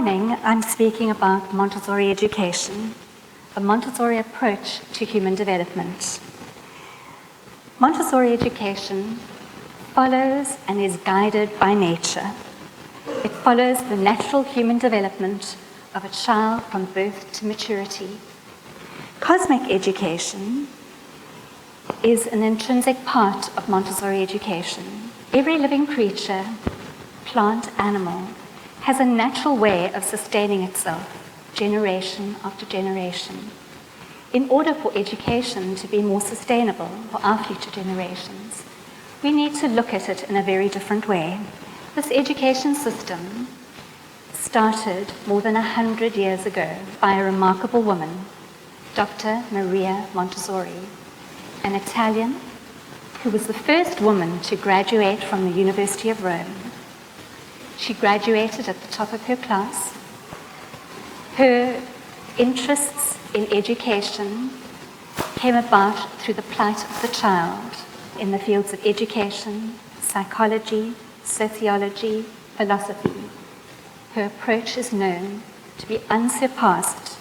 morning, I'm speaking about Montessori education, a Montessori approach to human development. Montessori education follows and is guided by nature. It follows the natural human development of a child from birth to maturity. Cosmic education is an intrinsic part of Montessori education. Every living creature, plant, animal, has a natural way of sustaining itself, generation after generation. In order for education to be more sustainable for our future generations, we need to look at it in a very different way. This education system started more than 100 years ago by a remarkable woman, Dr. Maria Montessori, an Italian who was the first woman to graduate from the University of Rome. She graduated at the top of her class. Her interests in education came about through the plight of the child in the fields of education, psychology, sociology, philosophy. Her approach is known to be unsurpassed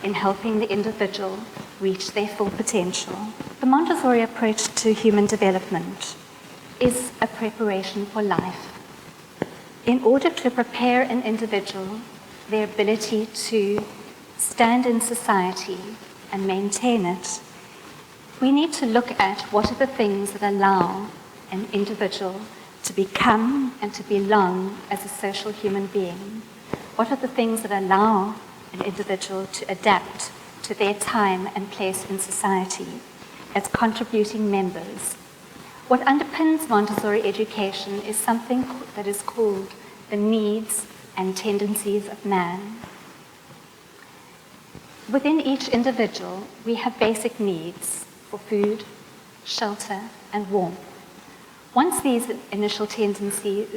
in helping the individual reach their full potential. The Montessori approach to human development is a preparation for life. In order to prepare an individual, their ability to stand in society and maintain it, we need to look at what are the things that allow an individual to become and to belong as a social human being. What are the things that allow an individual to adapt to their time and place in society as contributing members? What underpins Montessori education is something that is called the needs and tendencies of man. Within each individual, we have basic needs for food, shelter, and warmth. Once these initial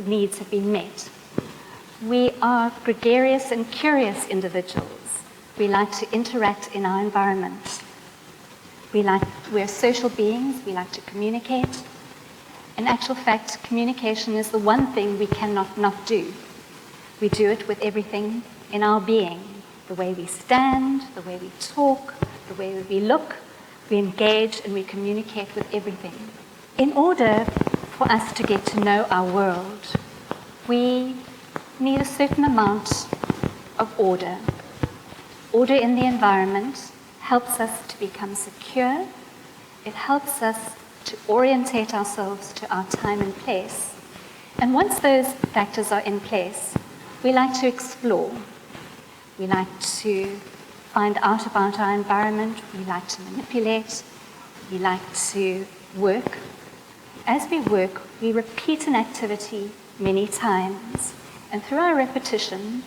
needs have been met, we are gregarious and curious individuals. We like to interact in our environment. We're social beings, we like to communicate. In actual fact, communication is the one thing we cannot not do. We do it with everything in our being. The way we stand, the way we talk, the way we look, we engage and we communicate with everything. In order for us to get to know our world, we need a certain amount of order. Order in the environment helps us to become secure. It helps us to orientate ourselves to our time and place. And once those factors are in place, we like to explore. We like to find out about our environment. We like to manipulate. We like to work. As we work, we repeat an activity many times. And through our repetition,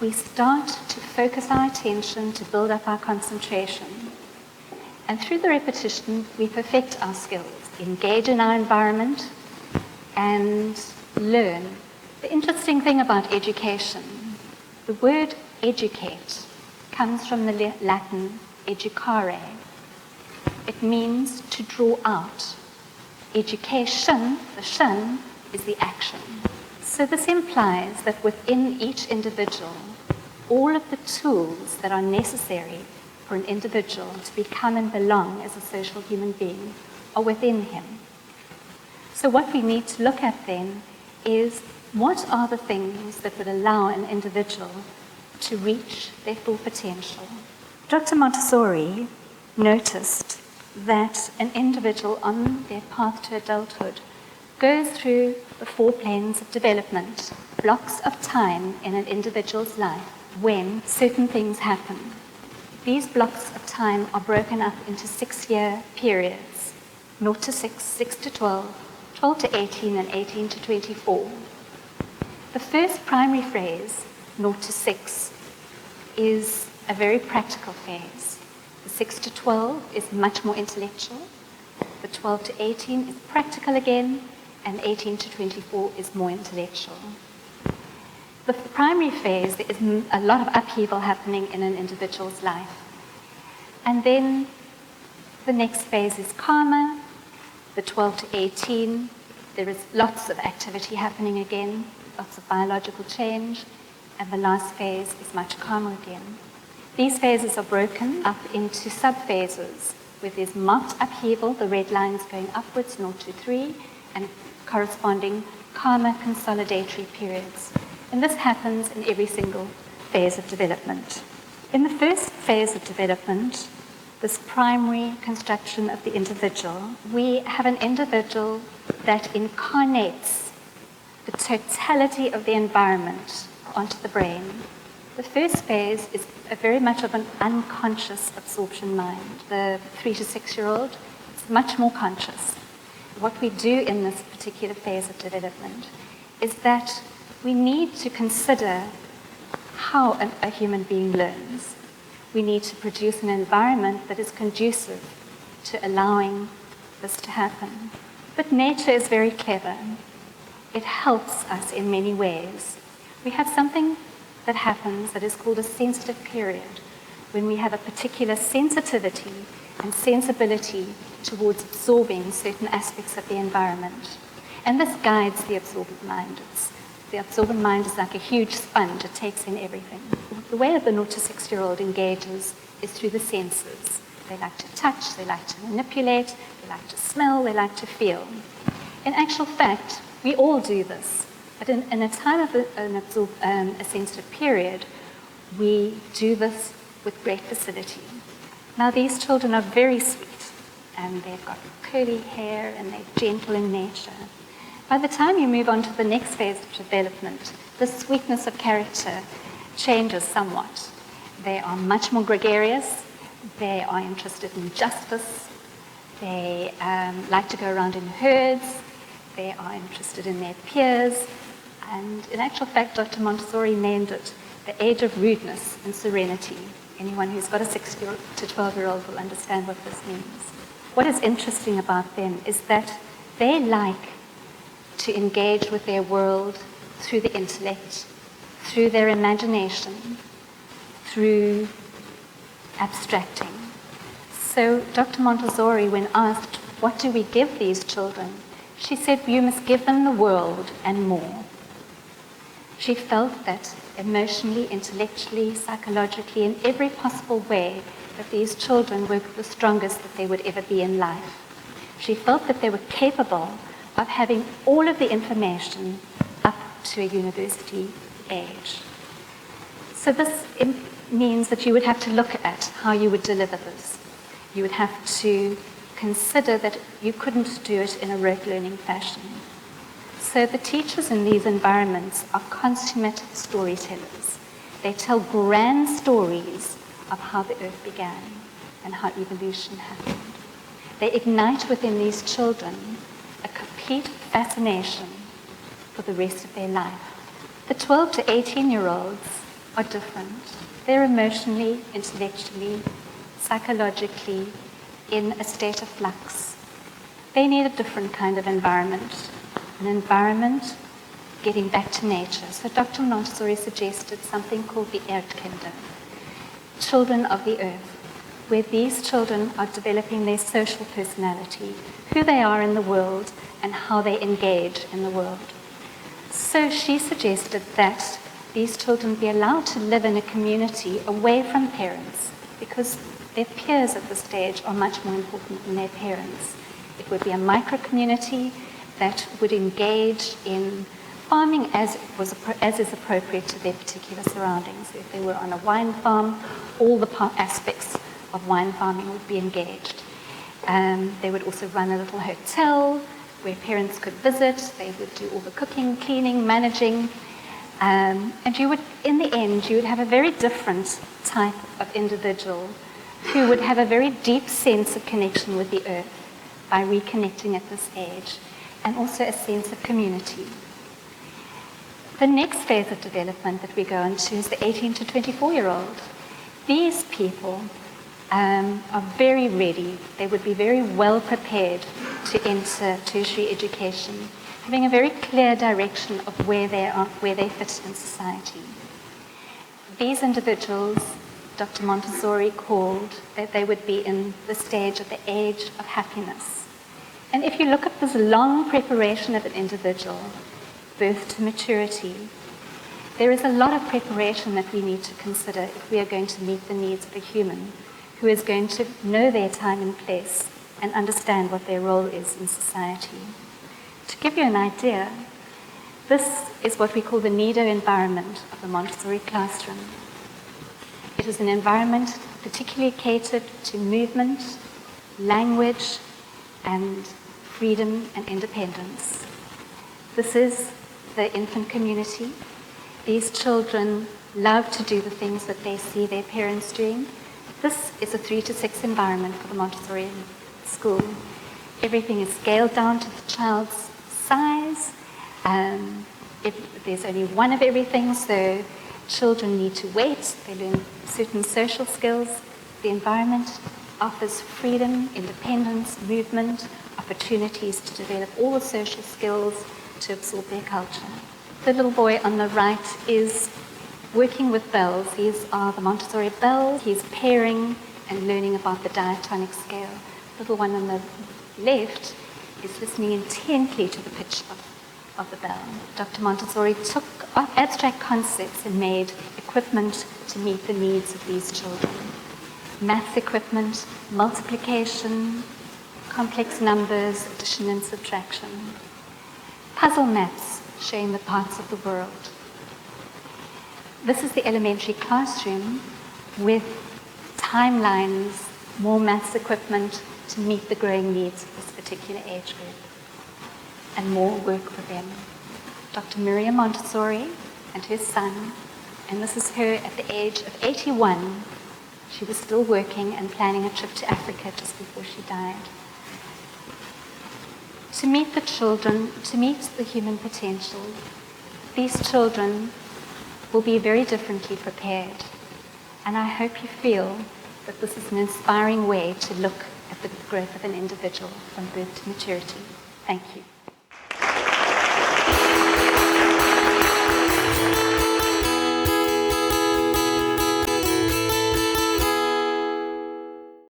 we start to focus our attention, to build up our concentration. And through the repetition, we perfect our skills, engage in our environment, and learn. The interesting thing about education, the word educate comes from the Latin educare. It means to draw out. Education, the shin, is the action. So this implies that within each individual, all of the tools that are necessary for an individual to become and belong as a social human being are within him. So what we need to look at then is what are the things that would allow an individual to reach their full potential. Dr. Montessori noticed that an individual on their path to adulthood goes through the 4 planes of development, blocks of time in an individual's life when certain things happen. These blocks of time are broken up into 6-year periods, 0 to 6, 6 to 12, 12 to 18, and 18 to 24. The first primary phase, 0 to 6, is a very practical phase. The 6 to 12 is much more intellectual. The 12 to 18 is practical again, and 18 to 24 is more intellectual. The primary phase, there is a lot of upheaval happening in an individual's life. And then the next phase is calmer. The 12 to 18, there is lots of activity happening again, lots of biological change. and the last phase is much calmer again. These phases are broken up into sub-phases, where there's marked upheaval, the red lines going upwards, 0 to 3, and corresponding calmer consolidatory periods. And this happens in every single phase of development. In the first phase of development, this primary construction of the individual, we have an individual that incarnates the totality of the environment onto the brain. The first phase is very much of an unconscious absorption mind. The 3 to 6-year-old is much more conscious. What we do in this particular phase of development is that we need to consider how a human being learns. We need to produce an environment that is conducive to allowing this to happen. But nature is very clever. It helps us in many ways. We have something that happens that is called a sensitive period, when we have a particular sensitivity and sensibility towards absorbing certain aspects of the environment. And this guides the absorbent mind. The absorbent mind is like a huge sponge. It takes in everything. The way that the 0 to 6-year-old engages is through the senses. They like to touch, they like to manipulate, they like to smell, they like to feel. In actual fact, we all do this. But in a time of a sensitive period, we do this with great facility. Now, these children are very sweet, and they've got curly hair, and they're gentle in nature. By the time you move on to the next phase of development, the sweetness of character changes somewhat. They are much more gregarious. They are interested in justice. They like to go around in herds. They are interested in their peers. And in actual fact, Dr. Montessori named it the age of rudeness and serenity. Anyone who's got a 6 to 12-year-old will understand what this means. What is interesting about them is that they like to engage with their world through the intellect, through their imagination, through abstracting. So Dr. Montessori, when asked, what do we give these children? She said, you must give them the world and more. She felt that emotionally, intellectually, psychologically, in every possible way, that these children were the strongest that they would ever be in life. She felt that they were capable of having all of the information up to a university age. So this means that you would have to look at how you would deliver this. You would have to consider that you couldn't do it in a rote learning fashion. So the teachers in these environments are consummate storytellers. They tell grand stories of how the earth began and how evolution happened. They ignite within these children a complete fascination for the rest of their life. The 12 to 18-year-olds are different. They're emotionally, intellectually, psychologically in a state of flux. They need a different kind of environment, an environment getting back to nature. So Dr. Montessori suggested something called the Erdkinder, children of the earth, where these children are developing their social personality, who they are in the world, and how they engage in the world. So she suggested that these children be allowed to live in a community away from parents, because their peers at this stage are much more important than their parents. It would be a micro-community that would engage in farming as is appropriate to their particular surroundings. If they were on a wine farm, all the aspects of wine farming would be engaged. They would also run a little hotel where parents could visit. They would do all the cooking, cleaning, managing. And you would, in the end, you would have a very different type of individual who would have a very deep sense of connection with the earth by reconnecting at this age, and also a sense of community. The next phase of development that we go into is the 18 to 24-year-old. These people are very ready. They would be very well prepared to enter tertiary education, having a very clear direction of where they are, where they fit in society. These individuals, Dr. Montessori called that they would be in the stage of the age of happiness. And if you look at this long preparation of an individual, birth to maturity, There is a lot of preparation that we need to consider if we are going to meet the needs of a human who is going to know their time and place and understand what their role is in society. To give you an idea, this is what we call the Nido environment of the Montessori classroom. It is an environment particularly catered to movement, language, and freedom and independence. This is the infant community. These children love to do the things that they see their parents doing. This is a 3 to 6 environment for the Montessori school. Everything is scaled down to the child's size. If there's only one of everything, so children need to wait. They learn certain social skills. The environment offers freedom, independence, movement, opportunities to develop all the social skills to absorb their culture. The little boy on the right is working with bells. These are the Montessori bells. He's pairing and learning about the diatonic scale. The little one on the left is listening intently to the pitch of the bell. Dr. Montessori took abstract concepts and made equipment to meet the needs of these children. Maths equipment, multiplication, complex numbers, addition and subtraction. Puzzle maps showing the parts of the world. This is the elementary classroom with timelines, more maths equipment to meet the growing needs of this particular age group, and more work for them. Dr. Miriam Montessori and her son, and this is her at the age of 81. She was still working and planning a trip to Africa just before she died. To meet the children, to meet the human potential, these children will be very differently prepared. And I hope you feel that this is an inspiring way to look at the growth of an individual from birth to maturity. Thank you.